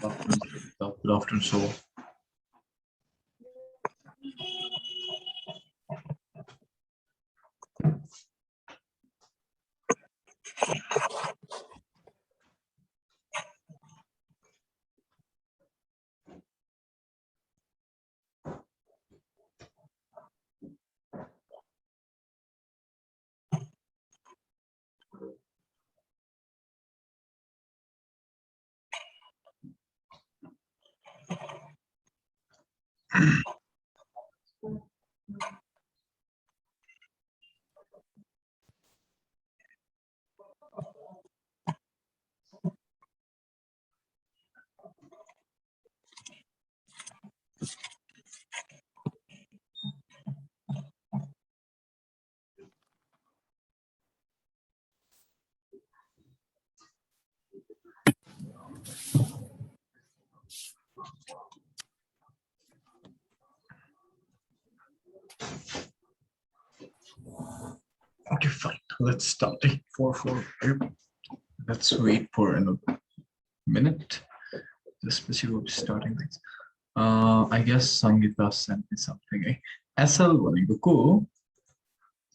Good afternoon. So, okay, fine. Let's start. 4 4. Let's wait for another minute. Just see what starting things. I guess Sangeeta sent me something. SL भनेको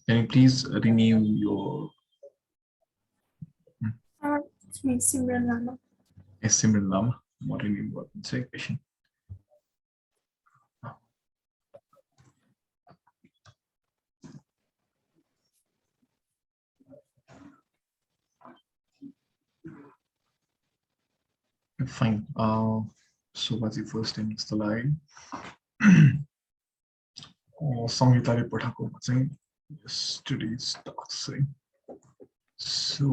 can you please renew your It's me, Simran Rana. Simran Lama? What do you mean? What say question? Fine. So what's the first time it's the line? Sangeeta पठाएको चाहिँ yesterday's talks. So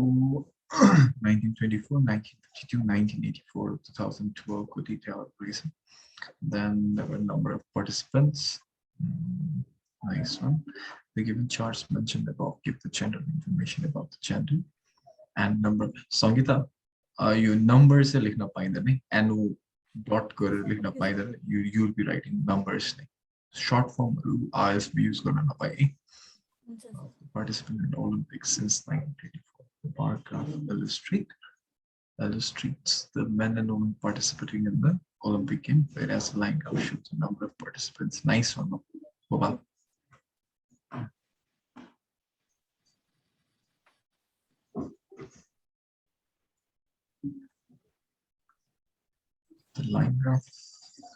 1924, 1952, 1984, 2012 को detailed reason. Then there were a number of participants. Nice one. The given charts mentioned above give the gender information about the gender and number. Sangeeta, you numbers से लिखना पाइँदैन है, and dot गरेर लिखना पाइँदैन. You'll be writing numbers. Short form IELTS use गर्न नपाए. Participant in Olympics since 1984. The bar graph illustrates the men and women participating in the Olympic game, whereas the line graph shows the number of participants. Nice one. Wow. The line graph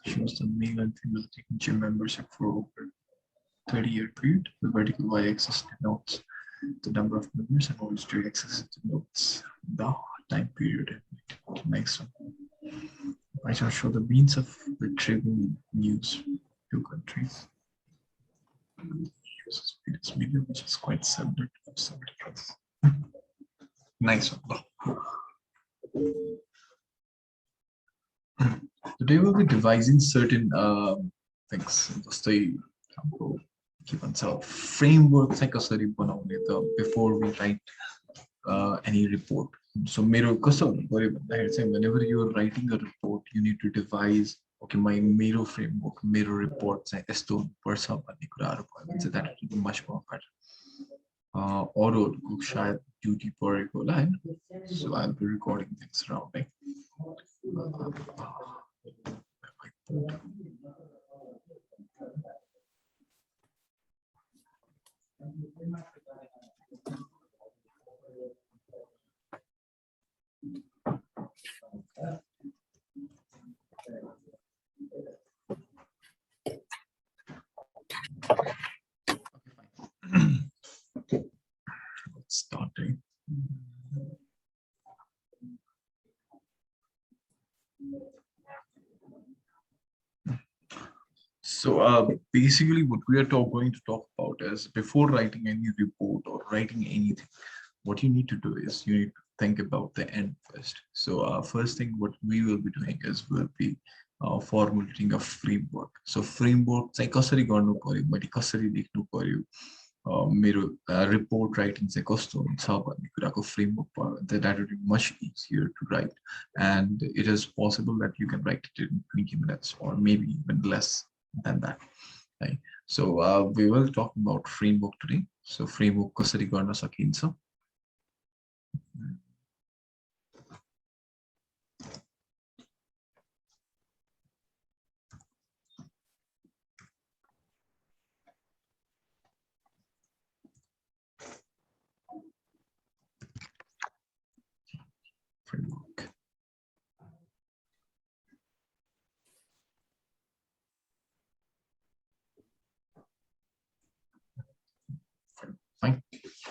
shows the male and female taking gym membership for over 30-year period. The vertical y-axis denotes the number of members and orange y-axis denotes the time period. Next one. I shall show the means of retrieving news to countries. Uses previous media, which is quite similar to some difference. Nice one. Today we'll be devising certain things. Just keep on self framework before we write any report. So whenever you are writing a report, you need to devise okay, my mirror framework, mirror reports, and so that will be much more better. Oral duty per line. So I'll be recording things around. Starting. So basically what we are going to talk about is before writing any report or writing anything, what you need to do is you need to think about the end first. So first thing what we will be doing is we'll be formulating a framework. So framework चाहिँ कसरी गर्नु पर्यो, मैले कसरी लेख्नु पर्यो, मेरो report writing चाहिँ कस्तो हुन्छ भन्ने कुराको framework that would be much easier to write, and it is possible that you can write it in 20 minutes or maybe even less than that. Right? So we will talk about framework today. So framework कसरी गर्न सकिन्छ.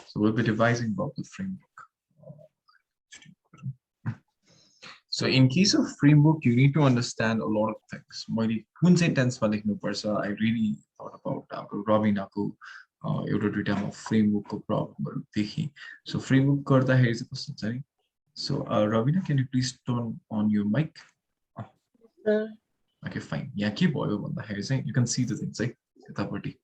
So we'll be devising about the framework. So in case of framework, you need to understand a lot of things. मैले कुन चाहिँ टेन्समा लेख्नुपर्छ, I really thought about रबिनाको एउटा दुईटामा फ्रेमवर्कको प्रब्लमहरू देखेँ. So framework गर्दाखेरि चाहिँ कस्तो हुन्छ नि? So Ravina, can you please turn on your mic? Okay, fine. यहाँ के भयो भन्दाखेरि चाहिँ you can see the things है यतापट्टि.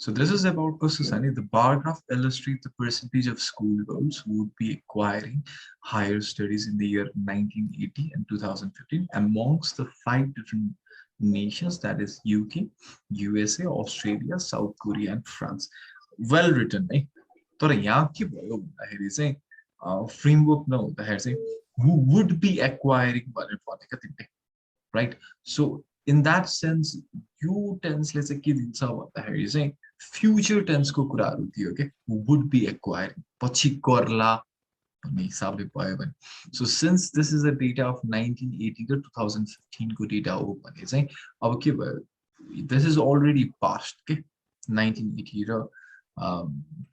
So this is about Kosusani. The bar graph illustrates the percentage of schoolgirls who would be acquiring higher studies in the year 1980 and 2015 amongst the 5 different nations, that is UK, USA, Australia, South Korea, and France. Well written, eh? तर यहाँ के भयो भन्दाखेरि चाहिँ framework नहुँदाखेरि चाहिँ who would be acquiring भनेर भनेका तिमीले, right? So in that sense, यो टेन्सले चाहिँ के दिन्छ भन्दाखेरि चाहिँ फ्युचर टेन्सको कुराहरू दियो के, would be acquiring, पछि गर्ला भन्ने हिसाबले भयो भने. So since this is a data of 1980 to 2015 को डेटा हो भने चाहिँ अब के भयो, this is already past के 1980 र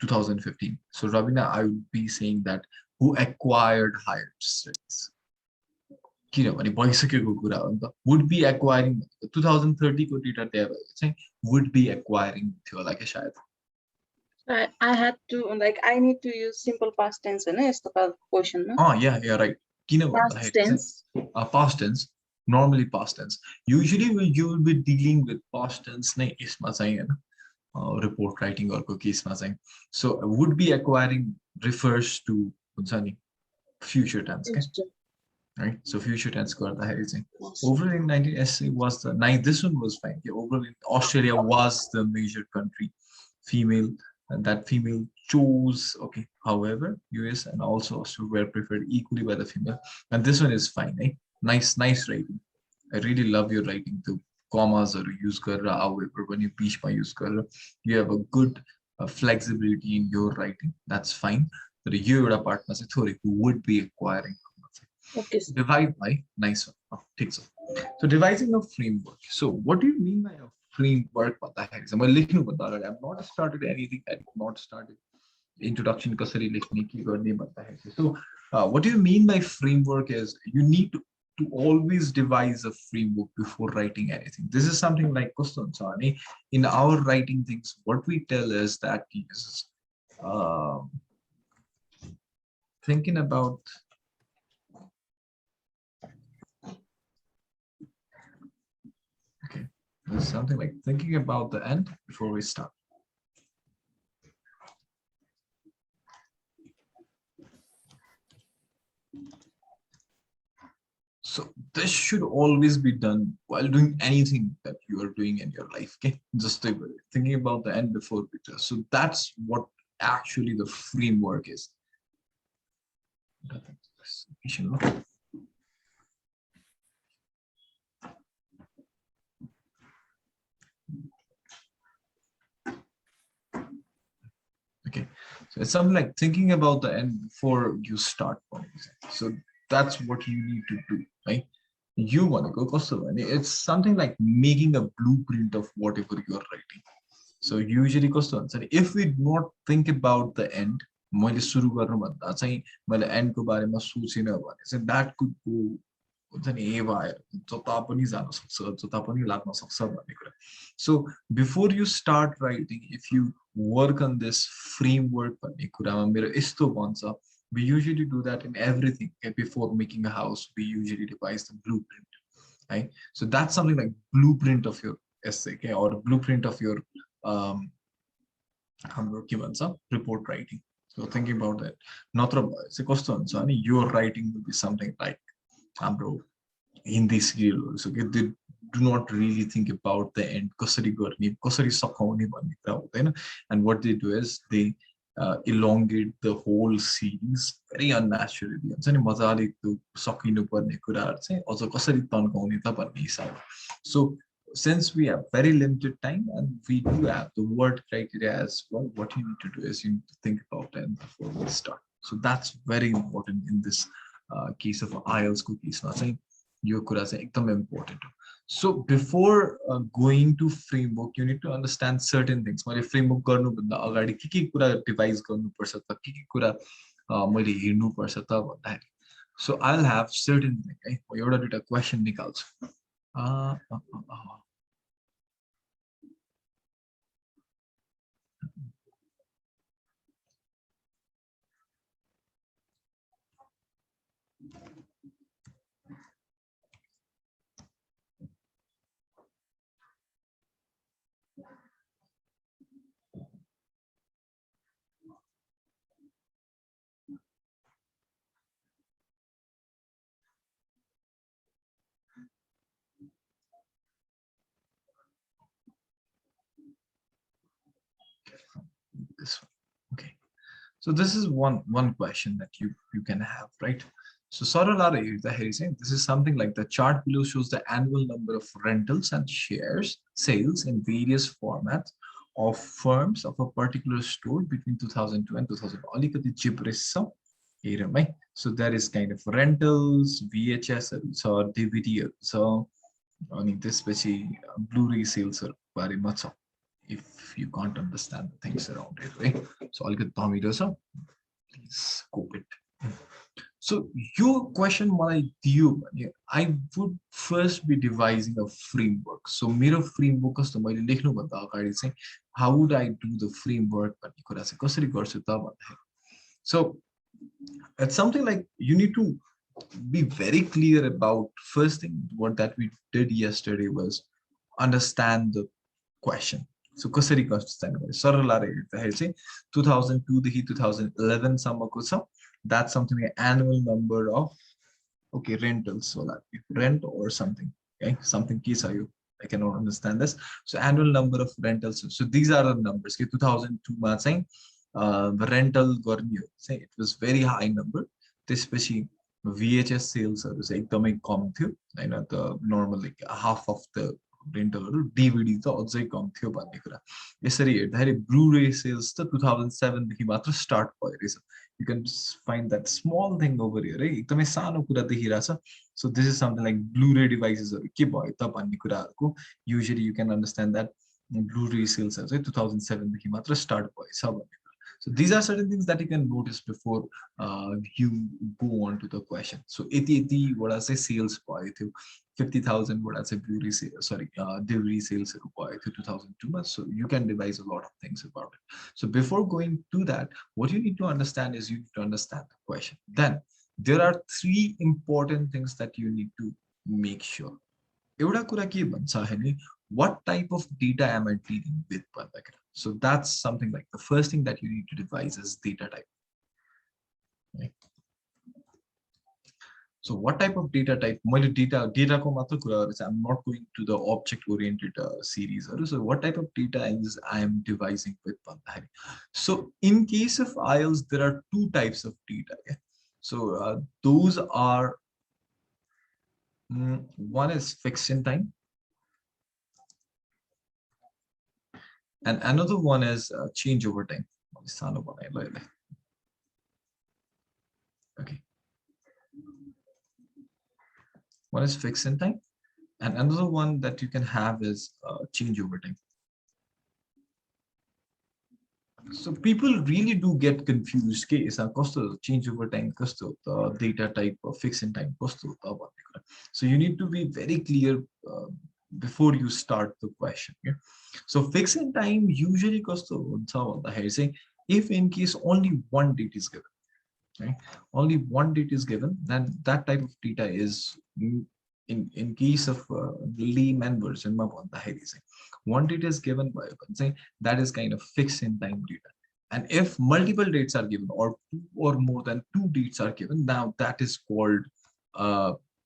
2015. So Ravina, I would be saying that who acquired higher studies. किनभने भइसकेको कुरा हो नि त. Would be acquiring 2030 को डेटा दिए भए चाहिँ would be acquiring थियो होला के सायद. I had to, like, I need to use simple past tense हैन यस्तो question no? Yeah, right. किन Past tense. Past tense, normally past tense. Usually you will be dealing with past tense नै यसमा चाहिँ हैन report writing अर्को केसमा चाहिँ. So would be acquiring refers to हुन्छ नि future tense के. Right, so future tense गर्दाखेरि चाहिँ overall in 19 essay was the this one was fine. Yeah, overall in Australia was the major country, female, and that female chose. Okay, however, US and also Australia were preferred equally by the female, and this one is fine. Eh? Nice writing. I really love your writing too. Commas or use garra, however, when you beach by use garra, you have a good flexibility in your writing. That's fine. But a year apart, who would be acquiring. Okay. Divide by nice one. Oh, takes off. So devising a framework. So what do you mean by a framework? I've not started anything. I've not started introduction. So what do you mean by framework is you need to always devise a framework before writing anything. This is something like in our writing things, what we tell is that is thinking about there's something like thinking about the end before we start. So this should always be done while doing anything that you are doing in your life. Okay, just thinking about the end before we do. So that's what actually the framework is. Okay, so it's something like thinking about the end before you start. So that's what you need to do, right? You want to go it's something like making a blueprint of whatever you're writing. So usually if we do not think about the end, end that could go. So before you start writing, if you work on this framework, we usually do that in everything. Okay? Before making a house, we usually devise the blueprint, right? So that's something like blueprint of your essay, okay? Or a blueprint of your report writing. So thinking about that, your writing will be something like Hindi serials. Okay, they do not really think about the end. And what they do is they elongate the whole series very unnaturally. So since we have very limited time and we do have the word criteria as well, what you need to do is you need to think about it before we start. So that's very important in this case of IELTS cookies. Your kura important. So before going to framework, you need to understand certain things. मैले framework गर्नुभन्दा अगाडि के कुरा devise गर्नुपर्छ त, के कुरा मैले हेर्नुपर्छ त भन्दाखेरि, so I'll have certain thing है, म एउटा दुईटा question निकाल्छु. This one. Okay. So this is one question that you can have, right? So Saralare, this is something like the chart below shows the annual number of rentals and shares sales in various formats of firms of a particular store between 2002 and 2000. Alikati gibberish sa heram hai. So there is kind of rentals, VHS or DVD, so अनि त्यसपछि Blu-ray sales बारेमा छ, if you can't understand the things around it, right? So अलिकति धमिलो छ, please scope it. So your question मलाई दियो भने I would first be devising a framework. So मेरो framework कस्तो, मैले लेख्नु भन्दा अगाडि चाहिँ how would I do the framework भन्ने कुरा चाहिँ कसरी गर्छु त भन्दाखेरि, so it's something like you need to be very clear about. First thing what that we did yesterday was understand the question. So कसरी understand भने सरलले हेर्दाखेरि चाहिँ 2002 देखि 2011 सम्मको छ, that's something like annual number of, okay, rentals होला, rent or something, okay, something के छ यो, I cannot understand this. So annual number of rentals, so these are the numbers के 2002 मा चाहिँ rental गर्ने हो चाहिँ it was very high number. त्यसपछि VHS sales चाहिँ एकदमै कम थियो हैन, the normal like half of the रेन्टलहरु, DVD त अझै कम थियो भन्ने कुरा. यसरी हेर्दाखेरि Blu-ray sales त 2007 देखि मात्र स्टार्ट भयो रहेछ. You can find that small thing over here है, एकदमै सानो कुरा देखिरहेछ. So this is something like Blu-ray devices हरु के भयो त भन्ने कुराहरुको usually you can understand that Blu-ray sales चाहिँ 2007 देखि मात्र स्टार्ट भएछ भन्ने. So these are certain things that you can notice before you go on to the question. So 80 what I say sales भयो थियो, 50,000 what I say Blu-ray sales, sorry, DVD sales भयो थियो 2002. So you can devise a lot of things about it. So before going to that, what you need to understand is you need to understand the question. Then there are three important things that you need to make sure. एउटा कुरा के भन्छ भने what type of data am I dealing with भन्दाखेरि, so that's something like the first thing that you need to devise is data type, right? So what type of data type, मैले data को मात्र कुरा गरेछु, I'm not going to the object oriented series. So what type of data is I am devising with भन्दाखेरि, so in case of IELTS there are two types of data, yeah? So those are one is fixed in time and another one is change over time. Okay, one is fixed in time and another one that you can have is change over time. So people really do get confused ke isa kasto change over time, kasto data type or fixed in time kasto. So you need to be very clear before you start the question. Yeah? So fixed in time usually kasto huncha bhandakhari chai if in case only one date is given, right? Only one date is given, then that type of data is in case of layman version ma bhandakhari chai one date is given by that is kind of fixed in time data. And if multiple dates are given or two or more than two dates are given, now that is called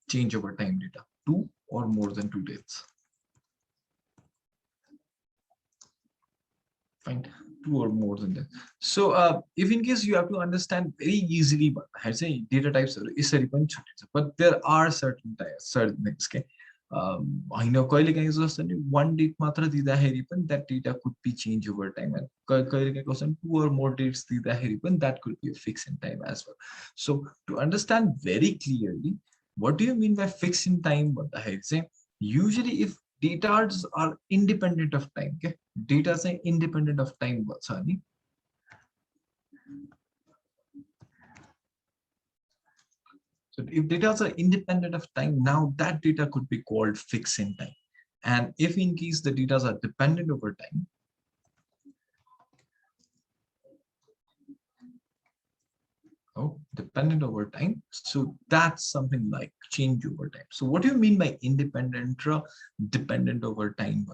change over time data, two or more than two dates. Fine, two or more than that. So if in case you have to understand very easily data types but there are certain things one date that data could be changed over time and two or more dates that could be a fixed in time as well. So to understand very clearly what do you mean by fixed in time, usually if data are independent of time, okay, data is independent of time bhacha ni. So if data are independent of time, now that data could be called fixed in time. And if in case the data are dependent over time, dependent over time, so that's something like change over time. So what do you mean by independent or dependent over time?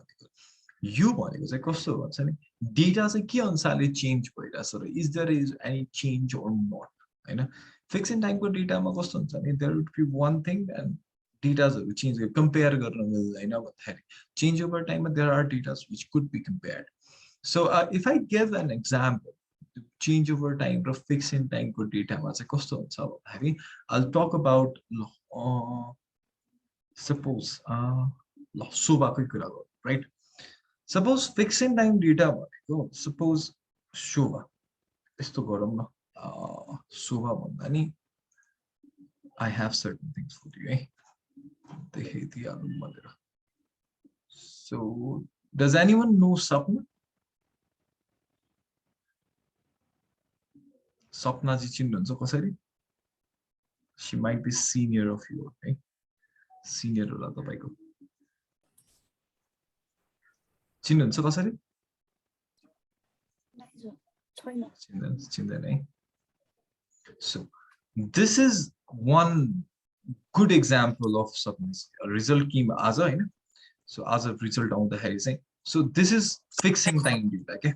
You भनेको चाहिँ कस्तो भन्छ नि, data चाहिँ के अनुसारले change भइरहेछ र is there is any change or not Hahn. Fix in टाइमको डेटामा कस्तो हुन्छ नि, there would be one thing and डेटाजहरु चेन्ज कम्पेयर गर्न मिल्दैन भन्दाखेरि चेन्ज ओभर टाइममा there are datas which could be compared. So if I give an example, change over time र fix in time को डेटामा चाहिँ कस्तो हुन्छ भन्दाखेरि I'll talk about suppose ल शोभाकै कुरा गरौँ, right? Suppose fix in time data भनेको suppose शोभा यस्तो गरौँ न, शोभा भन्दा नि I have certain things for you है, देखाइदिहालौँ भनेर. So does anyone know Sapna? Sapna ji चिन्नुहुन्छ कसरी? She might be senior of you, right? Senior होला तपाईको. चिन्नुहुन्छ कसरी? चिन्दैन है. So this is one good example of Sapna's result came as a, so as a result आउँदाखेरि चाहिँ, so this is fixing time data, okay?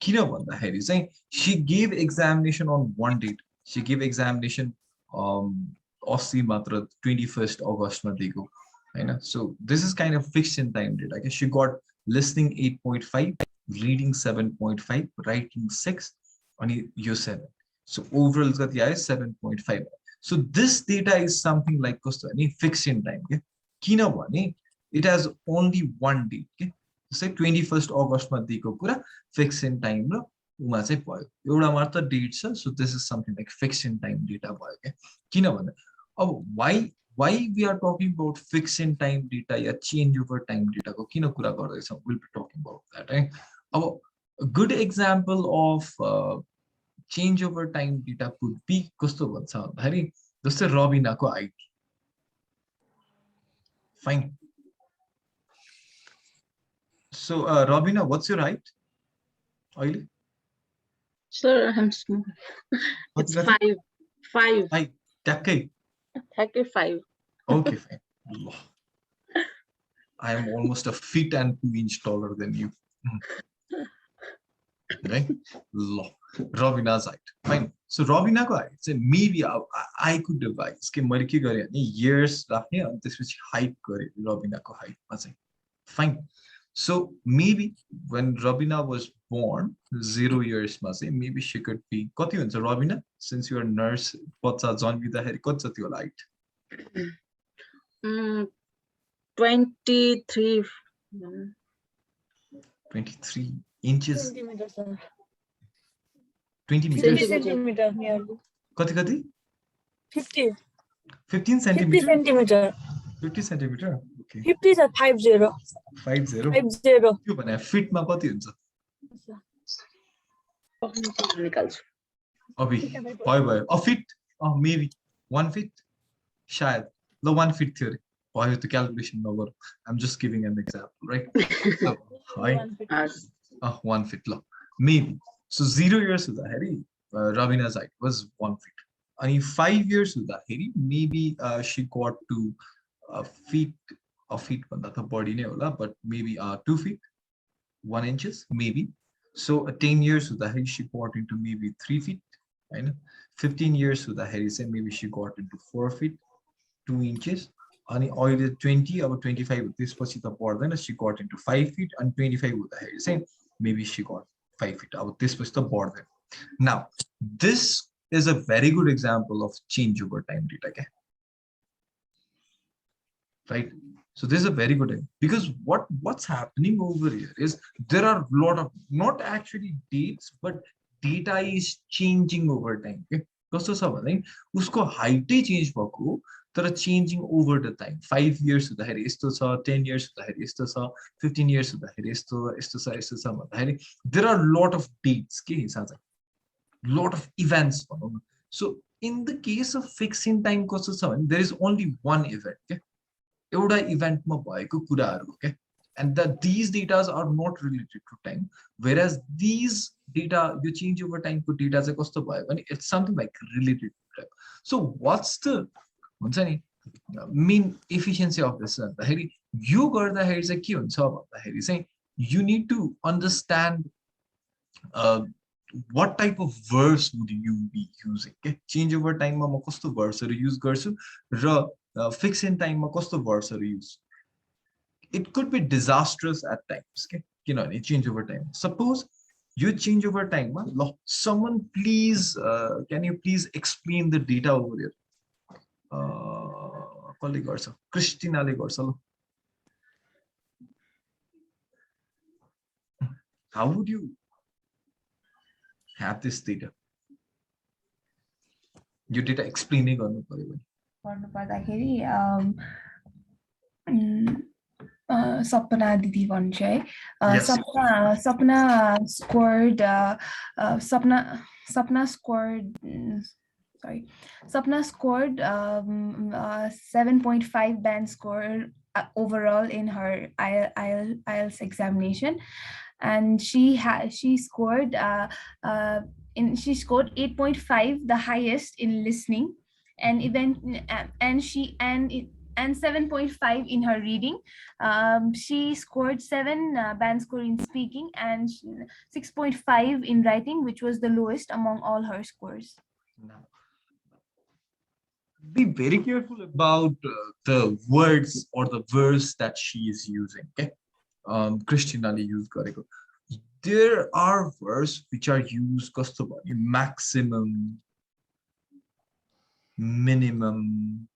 किन भन्दाखेरि चाहिँ she gave examination on one date. She gave examination 80 मात्र 21st August मा दिएको हैन. So this is kind of fixed in time data, okay? She got listening 8.5, reading 7.5, writing 6 अनि यो 7. So overall कति आयो 7.5. So this data is something like कस्तो नि fixed in time के, किनभने it has only one date के. Say 21st August मा दिएको कुरा fixed in time र उमा चाहिँ भयो, एउटा मात्र डेट छ. So this is something like fixed in time data भयो के. किनभने अब why we are talking about fixed in time data या change over time data को किन कुरा गर्दै छौं, we'll be talking about that है. अब a good example of change over time data could be कस्तो भन्छ भन्दाखेरि जस्तै रबिनाको height. Fine. So Robina, what's your height? Oily? Sir, I'm small. It's 5. 5. Takai. 5. Okay, fine. I am almost a feet and 2 inch taller than you. Right? Robina's height. Fine. So Robina's height. So maybe I could devise. कि मैले के गरे भने years राख्ने अनि त्यसपछि height गरे Robinaको height. Fine. So maybe when Robina was born, 0 years ma say, maybe she could be. Kati huncha Robina? Since you are a nurse, bacha janbidakheri kati cha tyo height? 23. 23 inches. Centimeters, sir. 20 meters. 50 centimeters nearly. Kati? 50. 15 50 centimeters. centimeter. 50 centimeter. Okay. 50 is a 50. 50. 50. त्यो भने fit मा कति हुन्छ? अभी भयो a feet, maybe 1 feet शायद ल 1 feet थियो रे भयो त्यो calculation Nagar. I'm just giving an example, right? है 1 feet ल maybe. So 0 years हुँदाखेरि Robina's height was 1 feet. अनि 5 years हुँदाखेरि maybe she got to a feet भन्दा त बढी नै होला, but maybe 2 feet 1 inches maybe. So 10 years हुँदाखेरि she got into maybe 3 feet Hahn. 15 years हुँदाखेरि चाहिँ maybe she got into 4 feet 2 inches. अनि अहिले 20 अब 25 त्यसपछि त बढ्दैन, she got into 5 feet and 25 हुँदाखेरि चाहिँ maybe she got 5 feet अब त्यसपछि त बढ्दैन. Now this is a very good example of change over time data, okay? Right? So this is a very good idea, because what's happening over here is there are a lot of not actually dates, but data is changing over time. Okay? कस्तो छ भने उसको हाइटै change भएको that are changing over the time. 5 years to the head is to 10 years to the head is to 15 years to the head is to there are a lot of dates. Lot of events. So in the case of fixing time costs, there is only one event. Event okay? And that these data are not related to time, whereas these data you change over time to data it's something like related to time. So what's the mean efficiency of this? You got the head saying you need to understand what type of verse would you be using? Change over time ma kasto verse use garchu ra fix in time ma kasto verse use. It could be disastrous at times. Change over time. Suppose you change over time. Someone please, can you please explain the data over here? Christina how would you have this data? You data explaining on Sapna Didi भन्छ है Yes. Sapna scored Sapna scored 7.5 band score overall in her IELTS examination, and she scored 8.5, the highest in listening, and 7.5 in her reading. She scored 7 band score in speaking and 6.5 in writing, which was the lowest among all her scores. Now, be very careful about the words or the verse that she is using. Christina used Garego. There are words which are used maximum, minimum,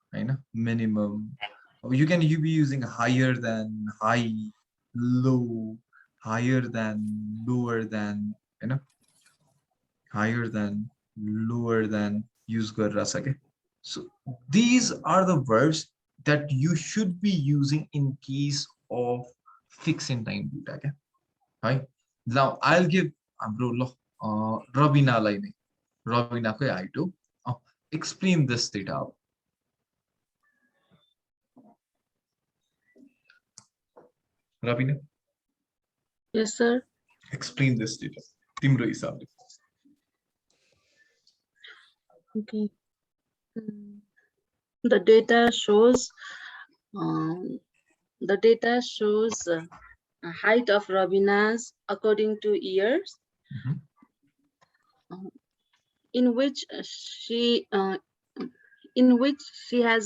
minimum. You be using higher than, high, low, higher than, lower than, higher than, lower than, use garrasake. So these are the verbs that you should be using in case of fixing time data. Right? Now I'll give Rabina line. Rabina ko I do. Explain this data. Rabina? Yes, sir. Explain this data. Timro hisab. Okay. The data shows height of Rabina's according to years, in which she has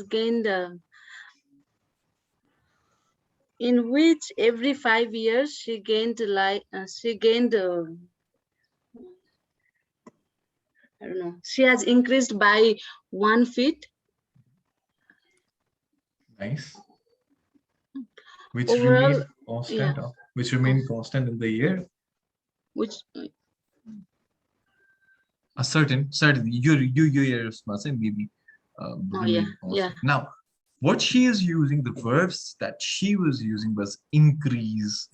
gained. In which every 5 years she gained I don't know. She has increased by 1 feet. Nice. Which Overall, remain constant. yeah. Which remain constant in the year. Which A certain your years must say maybe. yeah. Now, what she is using, the verbs that she was using was increase,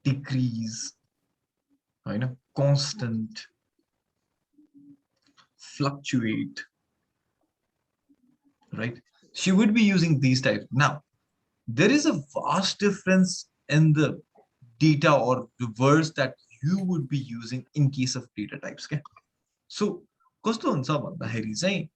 decrease, constant, fluctuate, right? She would be using these types. Now, there is a vast difference in the data or the words that you would be using in case of data types. Okay? So, कस्तो हुन्छ भन्दाखेरि चाहिँ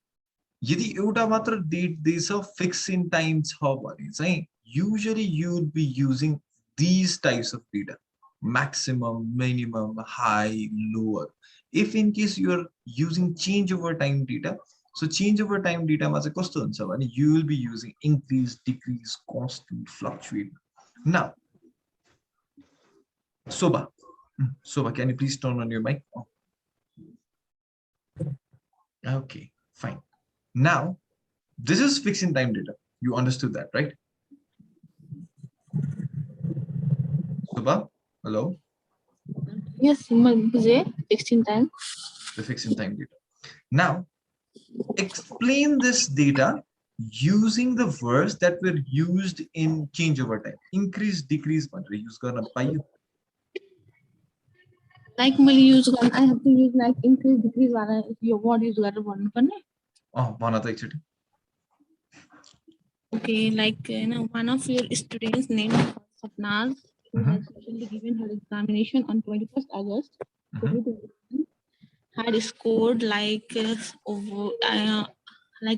यदि एउटा मात्र date दिएछ fix in time छ भने चाहिँ usually you would be using these types of data: maximum, minimum, high, lower. If in case you are using change over time data, so change over time data ma चाहिँ कस्तो हुन्छ भने you will be using increase, decrease, constant, fluctuate. Now, Soba, can you please turn on your mic? Okay, fine. Now, this is fixing time data. You understood that, right? Soba, hello? Yes, fixing time. The fixing time data. Now, explain this data using the verbs that were used in change over time. Increase, decrease, use garna payo. Like मैले use गर्न I have to use like increase decrease वाला यो word use गरेर भन्नु पर्ने. भन त एकचोटि. Okay, like one of your students named Sapnaz, who has recently given her examination on 21st August 2021, had scored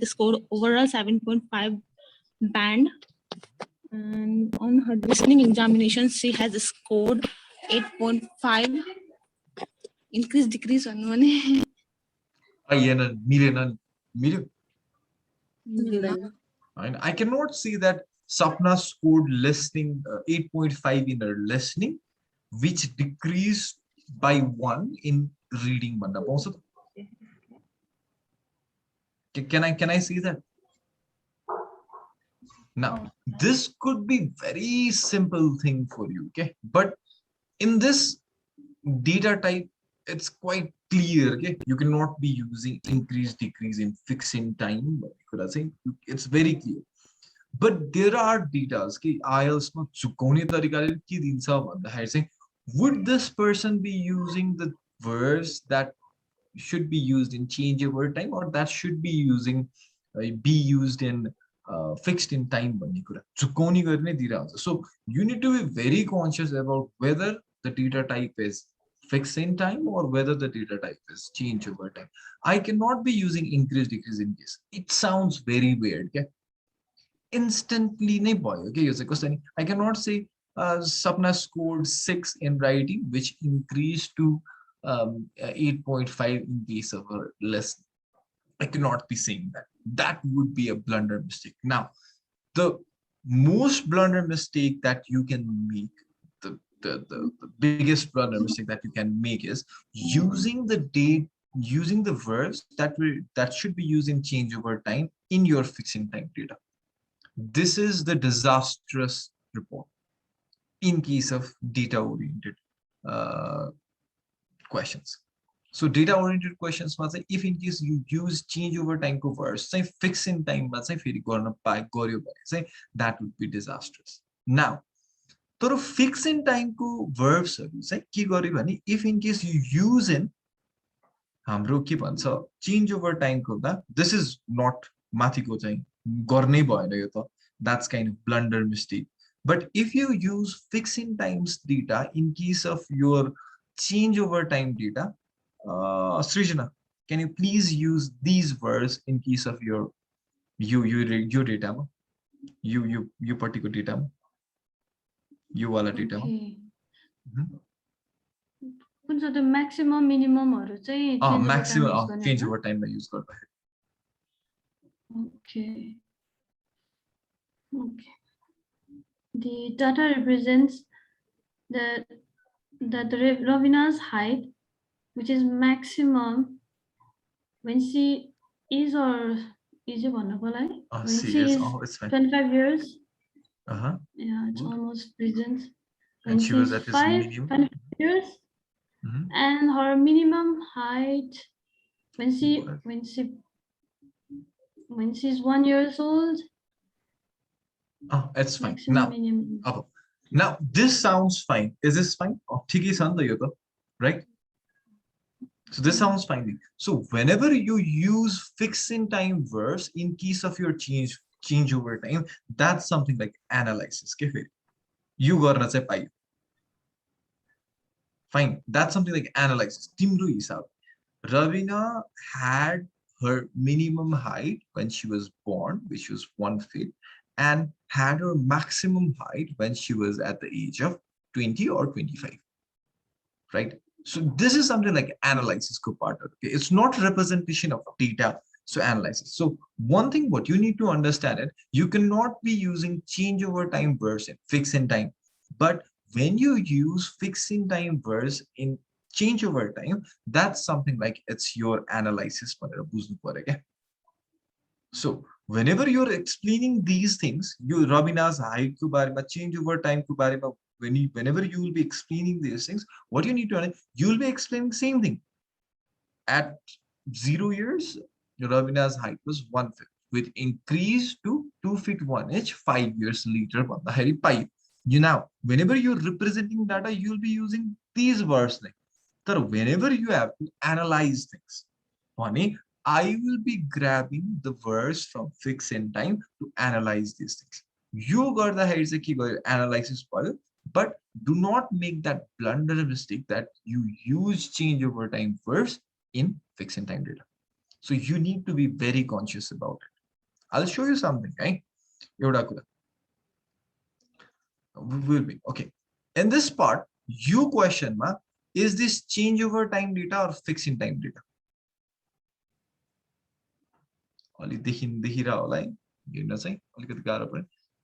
scored overall 7.5 band, and on her listening examination she has scored 8.5. Increase decrease भन्नु भने मिलेन. And I cannot see that Sapna scored listening 8.5 in her listening, which decreased by 1 in reading. Can I see that? Now, this could be very simple thing for you, okay? But in this data type, it's quite clear, okay? You cannot be using increase, decrease in fixing time. Could I say it's very clear? But there are data, okay? IELTS ma chukaune tarikale ke dincha bhanda saying, would this person be using the verbs that should be used in change over time, or that should be used in fixed in time? So you need to be very conscious about whether the data type is fixed in time or whether the data type is change over time. I cannot be using increase decrease in case. It sounds very weird. Okay? Instantly, okay? I cannot say Sapna scored 6 in writing, which increased to 8.5 in case of her lesson. I cannot be saying that. That would be a blunder mistake. Now, the most blunder mistake that you can make, the biggest blunder mistake that you can make is using the verbs that should be used in change over time in your fixing time data. This is the disastrous report in case of data oriented questions. So data oriented questions, if in case you use change over time ko verbs, say fix in time, that would be disastrous. Now, तर fix in time को verbs चाहिँ के गर्यो भने if in case you use in हाम्रो के भन्छ change over time को हुँदा, this is not माथिको चाहिँ गर्नै भएन यो त, that's kind of blunder mistake. But if you use fix in times data in case of your change over time data, Srijana, can you please use these verbs in case of your data, you particular data? You वाला data. कुन चाहिँ maximum minimum हरु चाहिँ maximum change over time मा use गर्दा. Okay. The data represents the Ravina's height, which is maximum when she is or is when she is 25 years. Yeah, it's almost present. And she was at his minimum years, and her minimum height when she's 1 year old. It's fine. Now this sounds fine. Is this fine? Right? So this sounds fine. So whenever you use fix in time verbs in case of your change over time, that's something like analysis. You garna chai payo. Fine, that's something like analysis. Timro hisab. Ravina had her minimum height when she was born, which was 1 feet, and had her maximum height when she was at the age of 20 or 25. Right? So this is something like analysis ko part. Okay? It's not representation of data. So analysis. So one thing what you need to understand it, you cannot be using change over time verbs in fix in time. But when you use fix in time verbs in change over time, that's something like it's your analysis. So whenever you're explaining these things, you Ravina's height ko bare ma, change over time ko bare ma, whenever you will be explaining these things, what you need to know, you will be explaining same thing. At 0 years, Ravina's height was 1 feet. with increase to 2 feet 1 inch 5 years later. You now, whenever you're representing data, you'll be using these words. So whenever you have to analyze things, I will be grabbing the verse from fix in time to analyze these things. You got the heads analysis part, but do not make that blunder mistake that you use change over time verse in fix in time data. So you need to be very conscious about it. I'll show you something, right? Will be okay. In this part, you question is this change over time data or fix in time data?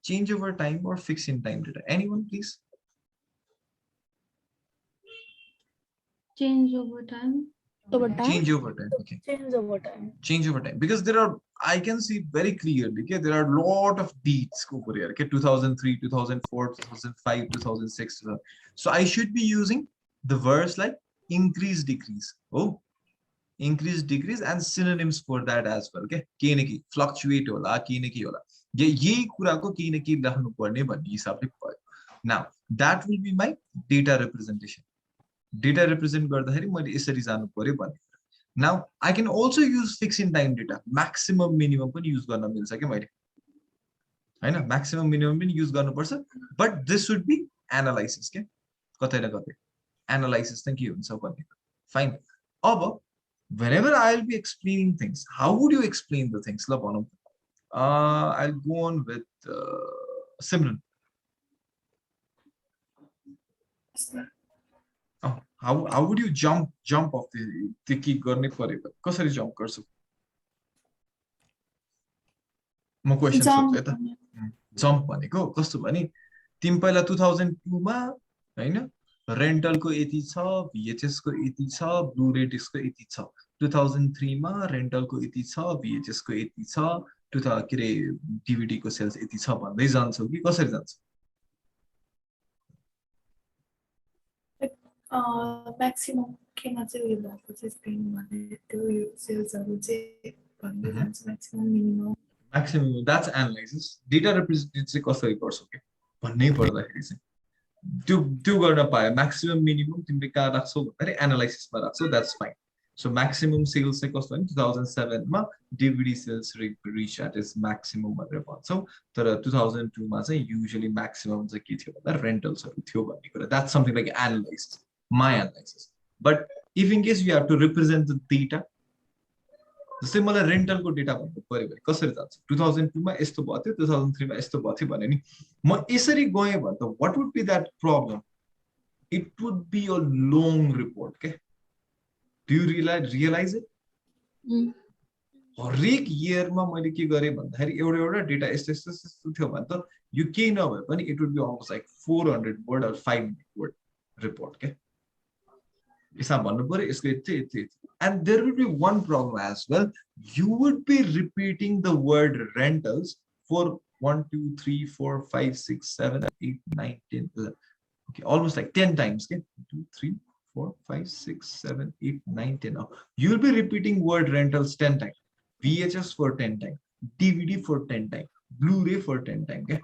Change over time or fix in time data? Anyone, please? Change over time. Change over time. Okay. Change over time. Change over time, because there are, I can see very clearly, okay, there are a lot of dates over here, okay, 2003, 2004, 2005, 2006. So I should be using the verse like increase, decrease. Oh, increase, decrease, and synonyms for that as well. Okay, fluctuate hola, ye kura ko rahnu parne bhanne hisabले भयो. Now that will be my data representation. Data represent गर्दाखेरि मैले यसरी जानु पर्यो भन्ने. Now I can also use fix in time data. Maximum minimum पनि use गर्न मिल्छ के मैले, हैन? Maximum minimum पनि use गर्नुपर्छ, but this should be analysis के कतै न कतै analysis चाहिँ के हुन्छ भन्ने. Fine. अब whenever I'll be explaining things, how would you explain the things? ल भनौं. I'll go on with Simran. Oh, how would you jump off the key गर्ने परेको कसरी jump गर्छु? म क्वेशन सोध्छु है त. जम्प भनेको कस्तो भने तिमी पहिला 2002 मा हैन रेन्टल को यति छ, VHS को यति छ, ब्लू-रे डिस्क को यति छ. 2003 मा रेन्टल को यति छ, VHS को यति छ, के रे DVD को सेल्स यति छ भन्दै जान्छौ कि कसरी जान्छौ? Maximum केमा चाहिँ उयो भएको चाहिँ स्पेन्ड भने त्यो यो सेल्सहरु चाहिँ भन्दै जान्छ maximum minimum. Maximum, that's analysis. Data representation चाहिँ कसरी गर्छौ के भन्नै पर्दाखेरि चाहिँ त्यो गर्न पाए maximum minimum तिमीले कहाँ राख्छौ भन्दाखेरि एनालाइसिस मा राख्छौ, that's fine. So maximum sales चाहिँ कस्तो भने 2007 मा DVD sales reach at its maximum भनेर भन्छौ, तर 2002 मा चाहिँ usually maximum चाहिँ के थियो भन्दा रेन्टल्सहरु थियो भन्ने कुरा. That's something like analysis, my analysis. But if in case you have to represent the data, जस्तै मलाई रेन्टल को डेटा भन्नु पर्यो भने कसरी जान्छ? 2002 मा यस्तो भयो थियो, 2003 मा यस्तो भयो थियो भने नि म यसरी गए भने त what would be that problem? It would be a long report, okay? Do you realize it? हरेक इयर मा मैले के गरे भन्दाखेरि एउटा डेटा यस्तो थियो भने त यो केही नभए पनि it would be almost like 400 word or 500 word report, okay? यसमा भन्नु पर्यो यसको यति. And there will be one problem as well. You would be repeating the word rentals for 1, 2, 3, 4, 5, 6, 7, 8, 9, 10, 11. Okay, almost like 10 times. Okay, 2, 3, 4, 5, 6, 7, 8, 9, 10. Now, you'll be repeating word rentals 10 times. VHS for 10 times. DVD for 10 times. Blu-ray for 10 times. Okay?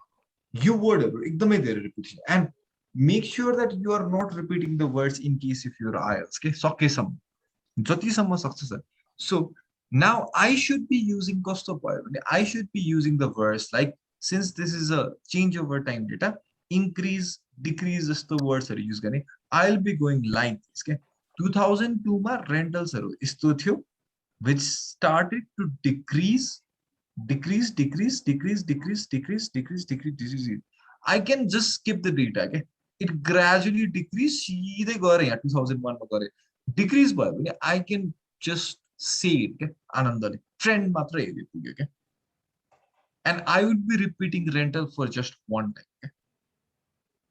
You word ekdamai धेरै repetition. And make sure that you are not repeating the words in case if you're IELTS. Okay, सकेसम्म जतिसम्म सक्छ sir. So now I should be using I should be using the verse like, since this is a change over time data, increase, decrease is the words are use गर्ने. I'll be going like this. Okay, 2002 मा rentals हरु यस्तो थियो which started to decrease. I can just skip the data. Okay, it gradually decreased. सीधै गरे यहाँ 2001 मा गरे. Decrease भयो भने I can just say it, okay? आनन्दले trend मात्र हेर्दै पुग्यो के. And I would be repeating rental for just one time. Okay?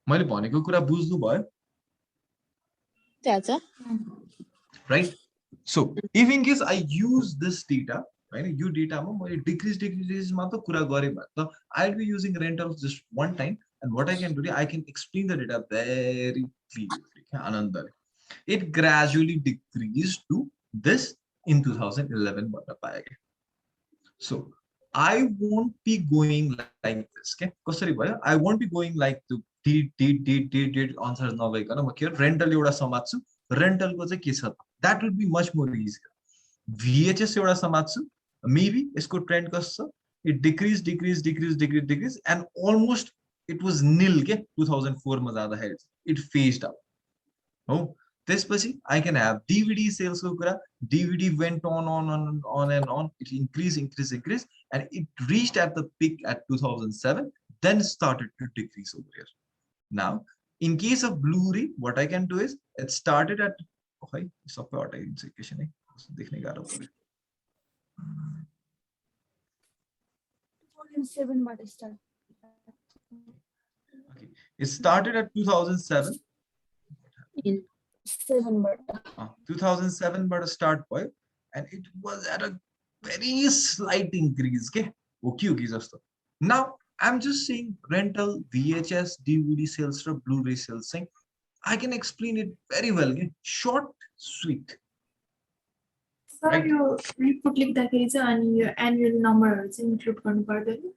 मैले भनेको कुरा बुझ्नु भयो? Right? So if in case I use this data, right? You data ma मैले decrease मात्र कुरा गरे भने त I'll be using rentals just one time, and what I can do, I can explain the data very clearly. आनन्दले. It gradually decreased to this in 2011. So I won't be going like this. Okay, कसरी भयो? I won't be going like the did answers नभइकन म के rental एउटा समात्छु. Rental को चाहिँ के छ? That would be much more easier. VHS एउटा समात्छु. Maybe यसको trend कस्तो छ? It decreased, and almost it was nil के 2004 मा जाँदाखेरि. It phased out. Oh, त्यसपछि I can have DVD sales को कुरा. DVD went on and on. It increased, and it reached at the peak at 2007, then started to decrease over here. Now, in case of Blu-ray, what I can do is it started at 2007 बाट start. Okay, it started at 2007. 7 बाट. 2007 बाट start भयो, and it was at a very slight increase. Okay, just now I'm just saying rental, VHS, DVD sales, or Blu-ray sales. Saying I can explain it very well. Short, sweet. Sir, Right. your report लेख्दाखेरि चाहिँ अनि यो annual numberहरु चाहिँ include गर्नु पर्दैन?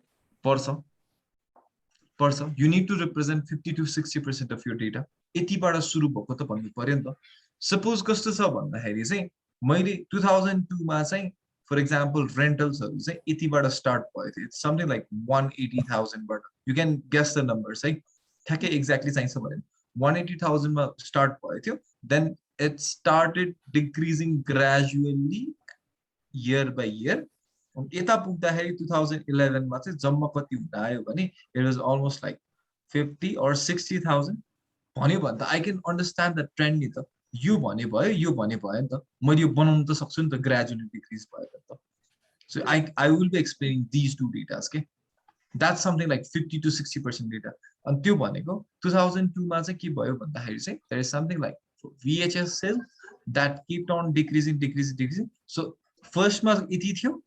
पर्छ. You need to represent 50 to 60% of your data. यतिबाट सुरु भएको त भन्नु पर्यो नि त. Suppose कस्तो छ भन्दाखेरि चाहिँ मैले 2002 मा चाहिँ for example rentals हरु चाहिँ यतिबाट start भयो थियो. It's something like 180,000 बाट. You can guess the numbers, है. ठ्याक्कै exactly चाहिन्छ भने 180,000 मा start भयो थियो. Then it started decreasing gradually year by year. यता पुग्दाखेरि 2011 मा चाहिँ जम्मा कति हुन आयो भने it was almost like 50 or 60,000. भन्यो भने त I can understand the trend नि त. यो भने भयो नि त. मैले यो बनाउन त सक्छु नि त gradually decrease भयो त. So I will be explaining these two data, okay? That's something like 50 to 60% data. अनि त्यो भनेको 2002 मा चाहिँ के भयो भन्दाखेरि चाहिँ there is something like VHS sale that kept on decreasing. So first मा यति थियो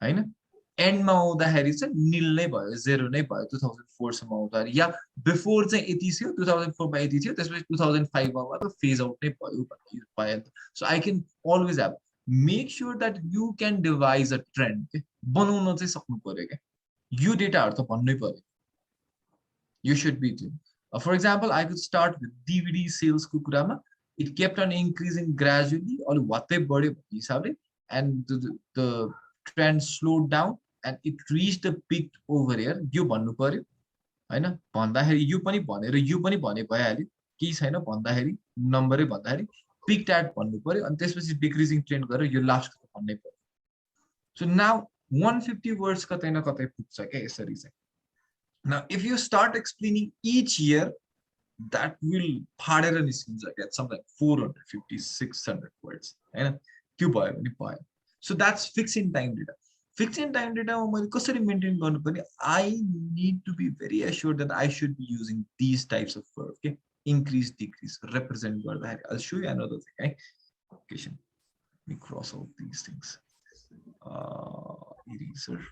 हैन, एन्ड मा आउँदाखेरि चाहिँ निल नै भयो, जेरो नै भयो 2004 सम्म आउँदाखेरि, या बिफोर चाहिँ यति थियो 2004 मा यति थियो, त्यसपछि 2005 मा त फेज आउट नै भयो भन्ने पाए। So I can always have make sure that you can devise a trend के बनाउन चाहिँ सक्नु पर्यो के, यो डेटाहरु त भन्नै पर्यो, you should be doing. For example, I could start with DVD sales को कुरामा, it kept on increasing gradually, अलि वात्तै बढ्यो भन्ने हिसाबले, and the trend slowed down and it reached the peak over here. यो भन्नु पर्यो हैन, भन्दाखेरि यो पनि भनेर यो पनि भने भइहाल्यो, केही छैन भन्दाखेरि नम्बरै भन्दाखेरि peaked at भन्नु पर्यो, अनि त्यसपछि डिक्रिजिङ ट्रेन्ड गरेर यो लास्ट भन्नै पर्यो। सो नाउ 150 वर्ड्स कतै न कतै पुग्छ के यसरी चाहिँ। Now, if you start explaining each year, that will फाडेर निस्किन्छ के, something like 450, 600 words, हैन, त्यो भयो भने भयो। So that's fixed in time data. Fixed in time data मा मैले कसरी मेन्टेन गर्नु पर्ने, I need to be very assured that I should be using these types of verbs, okay? Increase, decrease, represent गर्दाखेरि। I'll show you another thing, right? Okay, let me cross out these things. Eraser.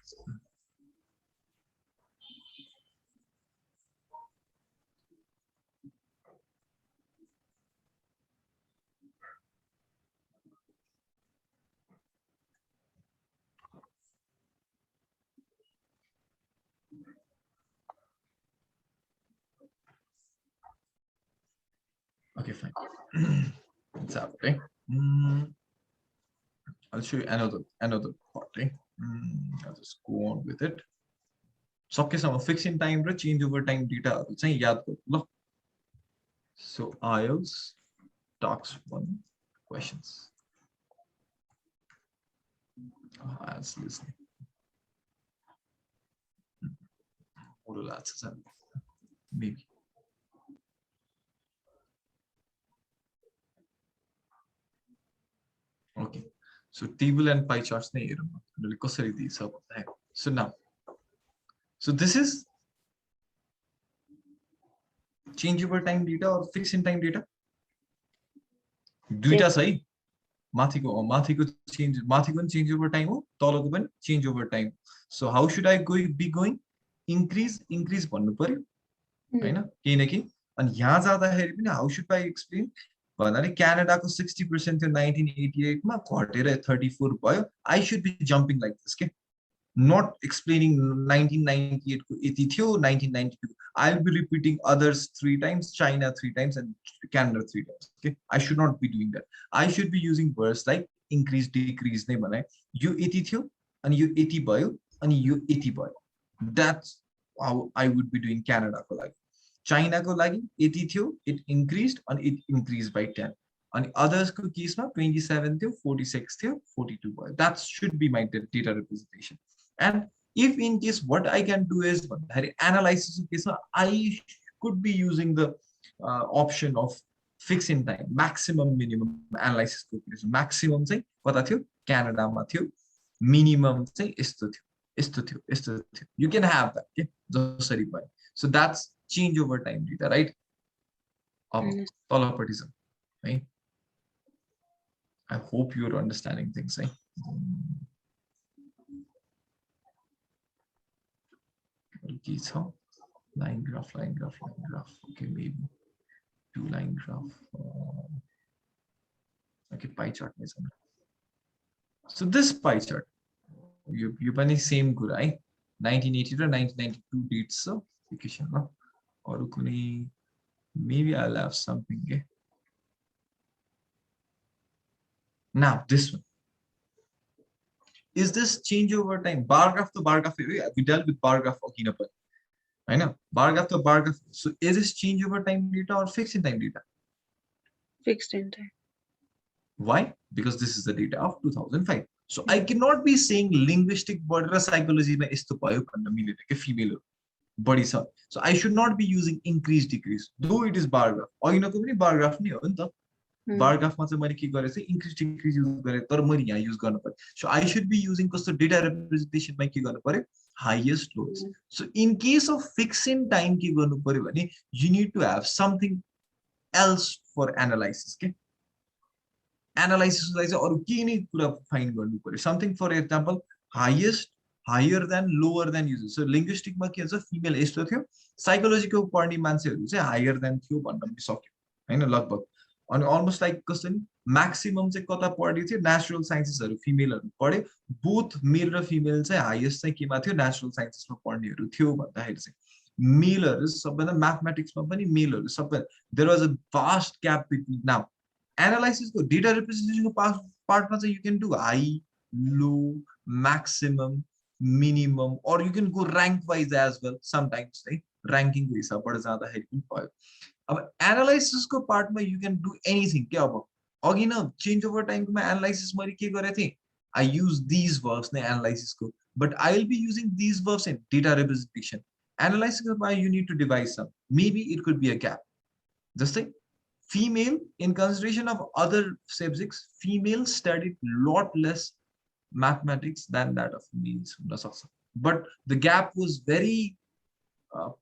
Okay, fine. It's out, okay? I'll show you another part, okay? I'll just go on with it. सकेसम्म fixed in time raw change over time data चाहिँ याद गर्नु ल। So IELTS talks 1 questions. IELTS listening. Maybe. Okay, so table and pie charts नै हेरौँ न कसरी दिन्छ भन्दाखेरि। So now, so this is change over time data or fixed in time data, दुईटा छ है, माथिको change over time हो, तलको पनि change over time। So how should I be going? Increase भन्नु पर्यो हैन, केही न केही। अनि यहाँ जाँदाखेरि पनि how should I explain भन्नाले क्यानाडाको 60% थियो 1988 मा, घटेर 34 भयो। I should be jumping like this के, not explaining 1998 ko यति थियो 1992 I'll be repeating others 3 times, China 3 times, and Canada 3 times. Okay, I should not be doing that. I should be using words like increase, decrease नै बनाए यो यति थियो अनि यो यति भयो अनि यो यति भयो. That's how I would be doing Canada को लागि. China को लागि यति थियो, it increased and it increased by 10. And others को केसमा 27 थियो, 46 थियो, 42 भयो. That should be my data representation. And if in case what I can do is analysis case, I could be using the option of fix in time, maximum, minimum analysis. Maximum say kata थियो Canada ma थियो, minimum say यस्तो थियो. You can have that. Okay, so that's change over time data, right? Right? I hope you're understanding things. Right? Line graph. Okay, maybe 2 line graph. Okay, pie chart. So this pie chart, you bunny same good, right? 1980 to 1992 dates. So or maybe I'll have something. Okay? Now this one. Is this change over time? Bar graph to bar graph. We dealt with bar graph. I know. Bar graph to bar graph. So is this change over time data or fixed in time data? Fixed in time. Why? Because this is the data of 2005. So I cannot be saying linguistic border psychology mein isto payo bhanna milera ke female body sa. So I should not be using increase decrease. Though it is bar graph. Aginako pani bar graph ni ho ni ta. Bar graph ma मैले के गरे चाहिँ increase decrease use गरे तर मैले यहाँ use गर्नु पर्यो. So I should be using कस्तो data representation मा के गर्नु पर्यो highest lowest. So in case of fix in time के गर्नु पर्यो भने you need to have something else for analysis. Okay, analysis लाई चाहिँ अरु के नै कुरा find गर्नु पर्यो. Something, for example, highest, higher than, lower than uses. So linguistic मा के हुन्छ female यस्तो थियो, psychology को पढ्ने मान्छेहरु चाहिँ higher than थियो भन्न पनि सक्यो हैन लगभग. And almost like maximum चाहिँ कता पढ्यो थियो natural sciences हरु femaleहरु पढ्यो, both male र female चाहिँ highest चाहिँ केमा थियो natural sciences मा पढ्नेहरु थियो भन्दाखेरि चाहिँ maleहरु सबैभन्दा mathematics मा पनि maleहरु सबै. There was a vast gap between. Now analysis को data representation को part मा चाहिँ you can do high, low, maximum, minimum, or you can go rank wise as well sometimes, right? Ranking को हिसाबबाट जाँदाखेरि पनि भयो. अब एनालाइसिस को पार्ट में you can do anything. क्या अब अघि न चेंज ओभर टाइम को मैं एनालाइसिस मैले के गरे थे, I use these verbs ने एनालाइसिस को, but I will be using these verbs in data representation. Analysis को part you need to devise some. Maybe it could be a gap. Just like female, in consideration of other subjects, female studied lot less mathematics than that of males. But the gap was very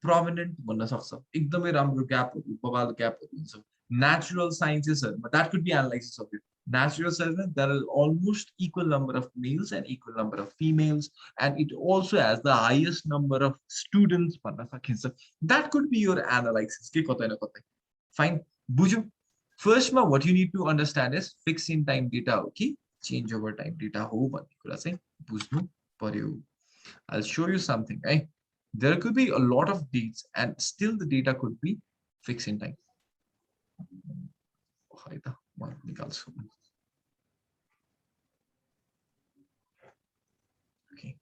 prominent भन्न सक्छ, एकदमै राम्रो ग्यापहरु, बबाल ग्यापहरु हुन्छ. Natural sciences, but that could be analysis of it. Natural sciences, there are almost equal number of males and equal number of females, and it also has the highest number of students भन्न सकिन्छ. That could be your analysis के कतै न कतै. Fine, बुझ्यौ. First ma what you need to understand is fix in time data हो कि change over time data हो भन्ने कुरा चाहिँ बुझ्नु पर्यो. I'll show you something, right? There could be a lot of dates and still the data could be fixed in time. Okay.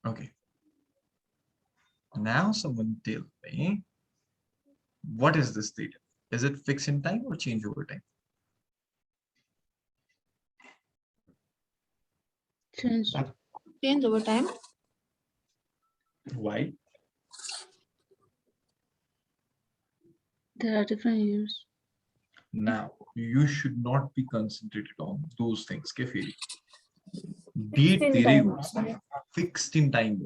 Okay. Now someone tell me, what is this data? Is it fixed in time or change over time? Change over time. Why? There are different years. Now, you should not be concentrated on those things. Date fixed in time.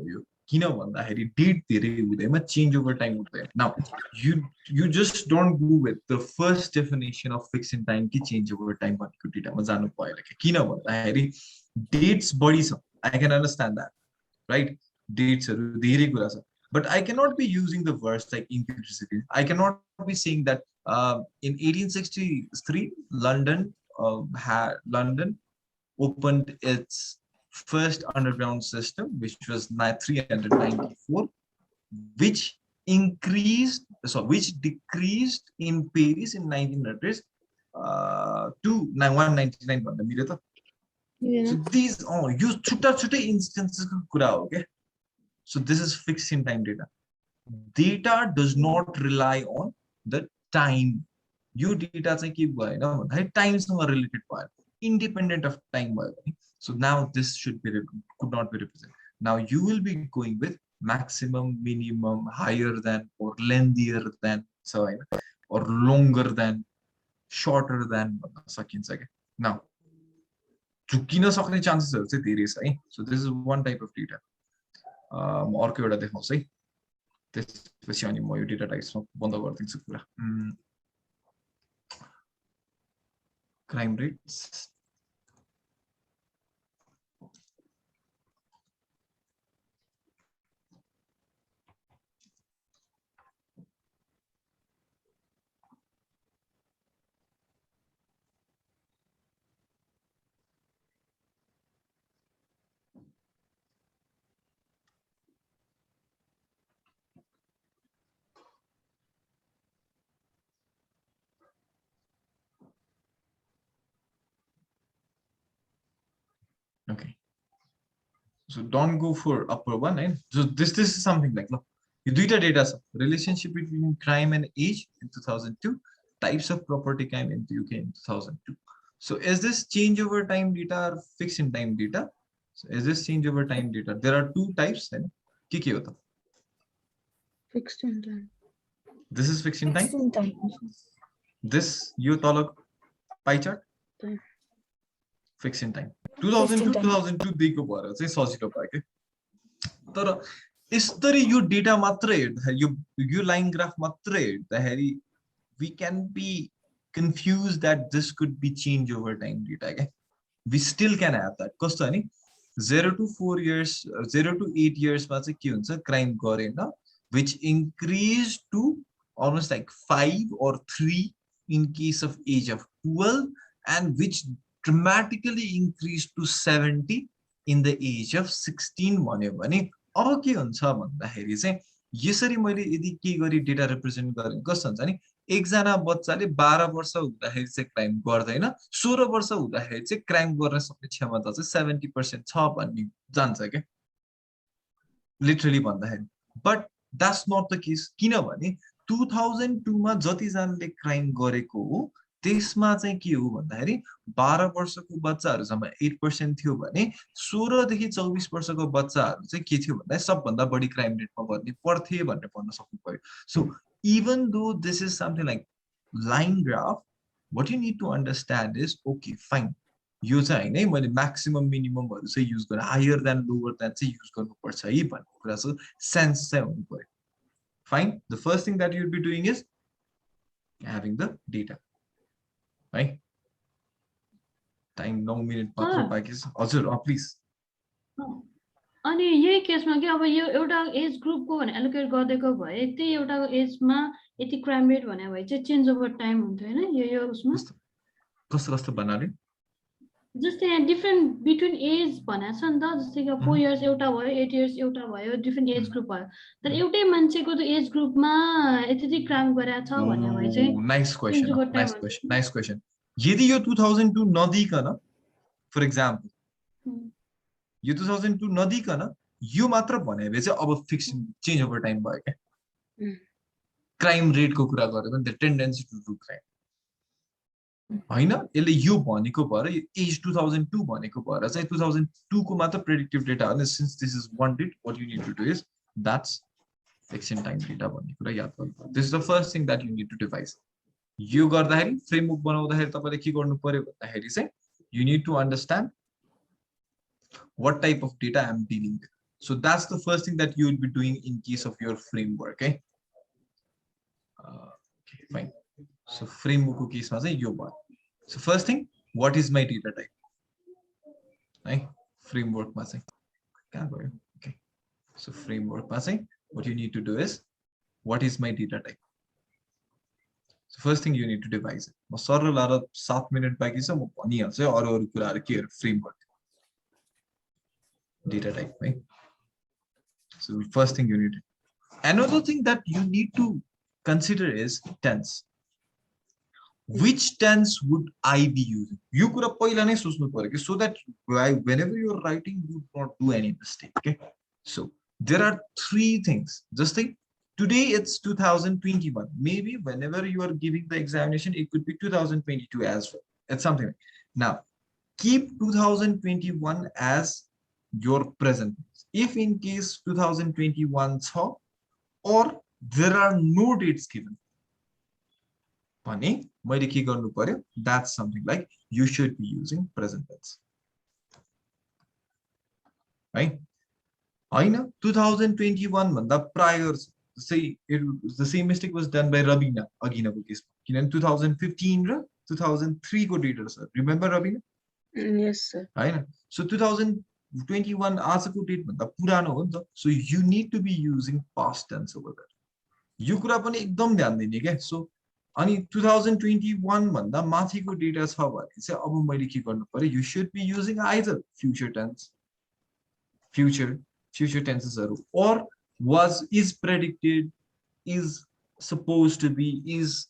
Date change over time. Now, you just don't go with the first definition of fixed in time ki change over time. Dates body, I can understand that, right? डेट्सहरु धेरै कुरा छ but I cannot be using the words like inclusivity. I cannot be saying that in 1863 London opened its first underground system, which was 394, which decreased in Paris in 1900s to 199. So these use chuta instances kura ho ke. So this is fixed in time data. Data does not rely on the time. You data चाहिँ के भएन भन्दा time सँग related भयो, independent of time भयो भने. So now this could not be represented. Now you will be going with maximum, minimum, higher than, or lengthier than, so or longer than, shorter than भन्न सकिन्छ के. Now झुकिन सक्ने चान्सेसहरु चाहिँ धेरै छ है. So this is one type of data. अर्को एउटा देखाउँछु है, त्यसपछि अनि म यो डेटा टाइप्समा बन्द गरिदिन्छु कुरा. Crime rates, okay. So don't go for upper one, right? So this is something like, look, you duita data sa relationship between crime and age in 2002, types of property crime in the UK in 2002. So is this change over time data or fixed in time data? So is this change over time data? There are two types, and ke hota? Fixed in time. This is fixed in time. Fixed in time. This you talk pie chart. Time. Fixed in time. 2002 दिएको भएर चाहिँ सजिलो भयो के. तर यसरी यो data मात्रै हेर्दा यो लाइन ग्राफ मात्रै हेर्दाखेरि we can be confused that this could be change over time data के. We still can have that. कस्तो हैन 0 to 4 years 0 to 8 years मा चाहिँ के हुन्छ, क्राइम गरेन, which increased to almost like 5 or 3 in case of age of 12, and which dramatically increased to 70 in the age of 16 भन्यो भने अब के हुन्छ भन्दाखेरि चाहिँ यसरी मैले यदि के गरी डेटा रिप्रेजेन्ट गरेँ कस्तो हुन्छ नि, एकजना बच्चाले 12 वर्ष हुँदाखेरि चाहिँ क्राइम गर्दैन, 16 वर्ष हुँदाखेरि चाहिँ क्राइम गर्न सक्ने क्षमता चाहिँ 70% छ भन्ने जान्छ के लिटरली भन्दाखेरि. But that's not the case, किनभने 2002 मा जति जनाले क्राइम गरेको हो त्यसमा चाहिँ के हो भन्दाखेरि 12 वर्षको बच्चाहरुसम्म 8% थियो भने 16 देखि 24 वर्षको बच्चाहरु चाहिँ के थियो भन्दा सबभन्दा बढी क्राइम रेटमा गर्ने पर्थे भनेर भन्न सक्नु पर्यो. सो even though this is something like line graph, what you need to understand is, okay, fine, यो चाहिँ हैन मैले म्याक्सिमम मिनिममहरु चाहिँ युज गर्ने, हायर देन लोवर देन चाहिँ युज गर्नुपर्छ है भन्ने कुरा चाहिँ सेन्स चाहिँ हुनु पर्यो. Fine, the first thing that you will be doing is having the data. Right? Time 9 minute मात्र बाँकी छ. हजुर प्लिज. अनि यही केसमा के अब यो एउटा एज ग्रुपको भने एलोकेट गर्देको भए त्यही एउटा एजमा यति क्राइम रेट भने भए चाहिँ चेन्ज ओभर टाइम हुन्थ्यो हैन यो उसमा कस्तो भन्नाले जस्तै यहाँ डिफरेन्ट बिट्विन एज भनेको छ नि त, जस्तै कि 4 इयर्स एउटा भयो, 8 इयर्स एउटा भयो, डिफरेन्ट एज ग्रुप भयो, तर एउटै मान्छेको त एज ग्रुपमा यति क्राइम गरेको छ भने भए चाहिँ नाइस क्वेशन. यदि यो 2002 नदिकन फर एक्जाम्पल यो 2002 नदिकन यो मात्र भने भए चाहिँ अब फिक्स चेन्ज ओभर टाइम भयो क्या. क्राइम रेटको कुरा गर्यो भने the tendency to do crime हैन, यसले यो भनेको भएर यो एज 2002 भनेको भएर चाहिँ 2002 को मात्र प्रेडिक्टिभ डेटा हो. Since this is one date, what you need to do is that's fix in time data भन्ने कुरा याद गर्नु. This is the first thing that you need to devise. यो गर्दाखेरि फ्रेमवर्क बनाउँदाखेरि तपाईले के गर्नु पर्यो भन्दाखेरि चाहिँ you need to understand what type of data I'm dealing with. So that's the first thing that you will be doing in case of your framework. Okay, fine. So framework case ma chai yo bhayo. So first thing, what is my data type? Right? Framework ma chai ka bhayo. Okay. So framework passing, what you need to do is, what is my data type? So first thing you need to devise it. म सरल लाएर 7 minute बाँकी छ म भनिहाल्छु है अरु अरु कुराहरु केहरु framework data type, right? So first thing you need to, another thing that you need to consider is tense. Which tense would I be using? You कुरा पहिला नै सोच्नु पर्यो कि so that whenever you are writing you do not do any mistake. Okay, so there are three things. Just think, today it's 2021. Maybe whenever you are giving the examination, it could be 2022 as well. It's something like. Now, keep 2021 as your present. If in case 2021 or there are no dates given, that's something like you should be using present tense. Right? I know 2021 the prior, say the same mistake was done by Rabina Agina case. In 2015 2003 go daters. Remember Rabina? Yes, sir. I know. So 2021 as a good date the purano, so you need to be using past tense over there. You could have ekdam dhyan dine ke. So अनि 2021 भन्दा माथिको data छ भने चाहिँ अब मैले के गर्नु पर्यो, you should be using either future tense, future tensesहरु, or was, is predicted, is supposed to be, is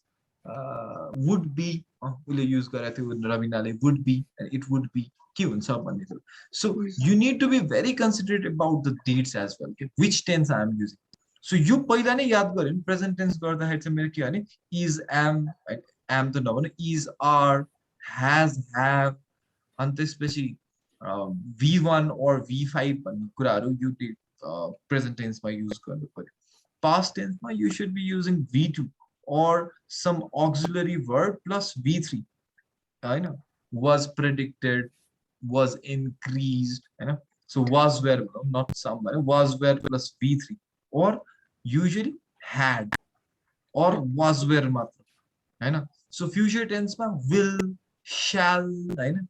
would be, उले युज गरेको थियो रविनाले, would be and it would be के हुन्छ भन्ने थियो. So you need to be very considerate about the dates as well, okay? Which tense I am using. So you पहिला नै याद गर्यो नि प्रेजेन्ट टेन्स गर्दाखेरि चाहिँ मेरो के भने is, am, am त नभनु, is, are, has, have, अनि त्यसपछि v1 or v5 भन्ने कुराहरु you did present tense मा युज गर्नु पर्यो. Past tense मा you should be using v2 or some auxiliary verb plus v3, Hahn, was predicted, was increased, Hahn. So was were, not some, was were plus v3, or usually had or was were matra, Hahn. So future tense ma will, shall, Hahn,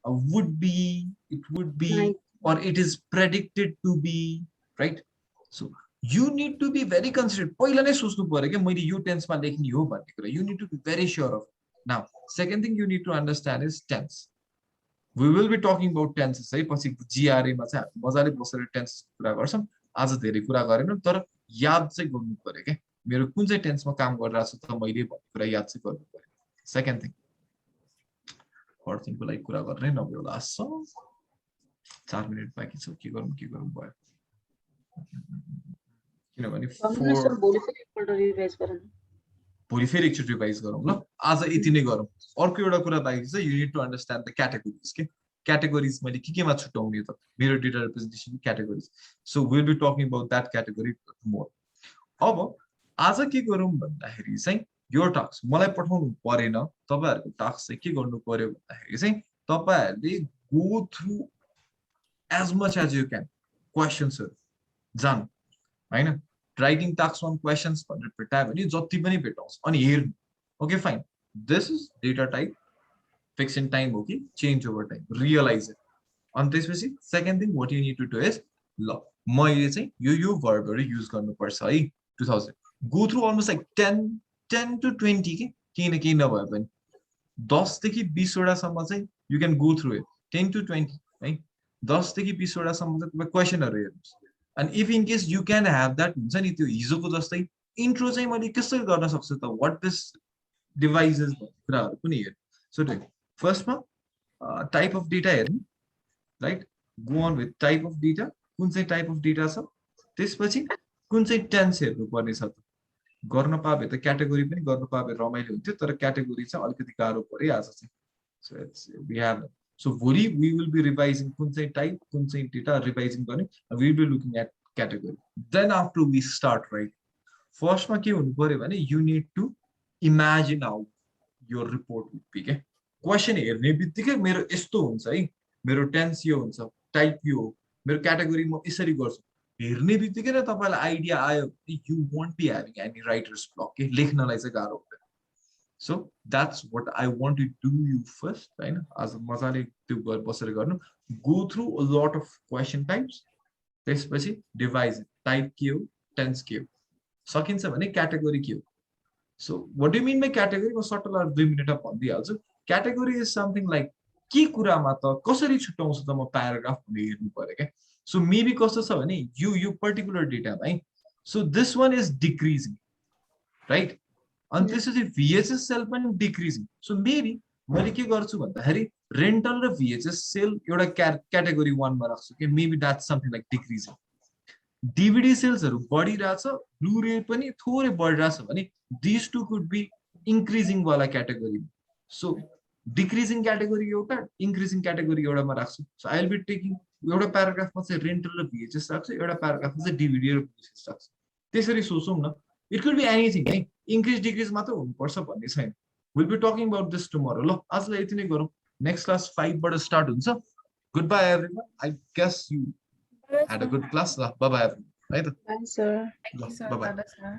would be, it would be, or it is predicted to be, right? So you need to be very considerate. पहिला नै सोच्नु पर्यो के मैले यो tense मा लेख्ने हो भन्ने कुरा. You need to be very sure of. Now, second thing you need to understand is tense. We will be talking about tenses है पछि GRA मा चाहिँ मजाले बसेर टेन्स कुरा गर्छौं. आज धेरै कुरा गरेनौं तर याद चाहिँ गर्नु पर्यो के मेरो कुन चाहिँ टेन्समा काम गरिरहेको छु त मैले भन्ने कुरा याद चाहिँ गर्नु पर्यो. सेकेन्ड थिङ, थर्ड थिङको लागि कुरा गर्ने नभए होला. 4 मिनेट बाँकी छ, के गरौँ भयो किनभने भोलि फेरि एकचोटि रिभाइज गरौँ ल. आज यति नै गरौँ. अर्को एउटा कुरा बाँकी छ, you need to understand the categories के. Categories मैले के-केमा छुटाउने त मेरो data representation categories. So will be talking about that category more. अब आज के गरौँ भन्दाखेरि चाहिँ यो टास्क मलाई पठाउनु परेन, तपाईहरुको टास्क चाहिँ के गर्नु पर्यो भन्दाखेरि चाहिँ तपाईहरुले go through as much as you can क्वेशन्सहरु जान, हैन. राइटिङ टास्क 1 क्वेशन्स भनेर भेटायो भने जति पनि भेटाउँछ अनि हेर्नु. Okay fine, this is data type, fix in time, okay, change over time, realize it. And त्यसपछि second thing what you need to do is ल मैले चाहिँ यो verbहरु युज गर्नु पर्छ है. 2000 go through almost like 10 to 20 के केही न केही नभए पनि 10 देखि 20 वटा सम्म चाहिँ you can go through it. 10 to 20 है, 10 देखि 20 वटा सम्म चाहिँ तपाईं क्वेशनहरु हेर्नुस्. And if in case you can have that, हुन्छ नि त्यो हिजोको जस्तै इन्ट्रो चाहिँ मैले कसरी गर्न सक्छु त, what this devices कुराहरु पनि हेर्नु. So first one, type of data हेर्नु, right? Go on with type of data. कुन चाहिँ type of data छ, त्यसपछि कुन चाहिँ tense हेर्नु पर्ने छ त. गर्न पाए त क्याटेगोरी पनि गर्न पाए रमाइलो हुन्थ्यो, तर क्याटेगोरी चाहिँ अलिकति गाह्रो पर्यो आज चाहिँ. So it's we have, so भोलि we will be revising कुन चाहिँ type, कुन चाहिँ data revising गर्ने, and we will be looking at category. Then after we start, right, first मा के हुनु पर्यो भने you need to imagine how your report would be. के क्वेशन हेर्ने बित्तिकै मेरो यस्तो हुन्छ है, मेरो टेन्स यो हुन्छ, टाइप यो हो, मेरो क्याटेगोरी म यसरी गर्छु, हेर्ने बित्तिकै नै तपाईलाई आइडिया आयो you won't be having any writer's block के लेख्नलाई चाहिँ गाह्रो हुँदैन. So that's what I want to do you first, हैन. आज मजाले त्यो बसेर गर्नु, go through a lot of question types त्यसपछि डिभाइस टाइप के हो टेन्स के हो सकिन्छ भने क्याटेगोरी के हो so what do mean by category म सटल 2 मिनेटमा भनिदिइहाल्छु क्याटेगोरी इज समथिङ लाइक के कुरामा त कसरी छुट्याउँछु त म प्याराग्राफ भनेर हेर्नु पर्यो क्या सो मेबी कस्तो छ भने यो पर्टिकुलर डेटामा है so this one is decreasing right अनि त्यसपछि VHS सेल पनि डिक्रिजिङ सो मेबी मैले के गर्छु भन्दाखेरि रेन्टल र VHS सेल एउटा क्याटेगोरी 1 मा राख्छु कि maybe that's something like decreasing DVD सेल्सहरु बढिरहेछ ब्लू-रे पनि थोरै बढिरहेछ भने this two could be increasing वाला क्याटेगोरी सो डिक्रिजिङ क्याटेगोरी एउटा इन्क्रिजिङ क्याटेगोरी एउटामा राख्छु so I will be taking एउटा प्याराग्राफमा चाहिँ रेन्टल र VHS राख्छु एउटा प्याराग्राफमा चाहिँ DVD र VHS राख्छु त्यसरी सोचौं न इट कुड बी एनीथिङ है इन्क्रिज डिक्रिज मात्र हुनुपर्छ भन्ने छैन will be talking about this tomorrow ल आजलाई यति नै गरौँ नेक्स्ट क्लास 5 बाट स्टार्ट हुन्छ goodbye everyone I guess you had a good class. Bye bye. Bye, sir. Thank you, sir. Bye bye. Bye-bye, sir.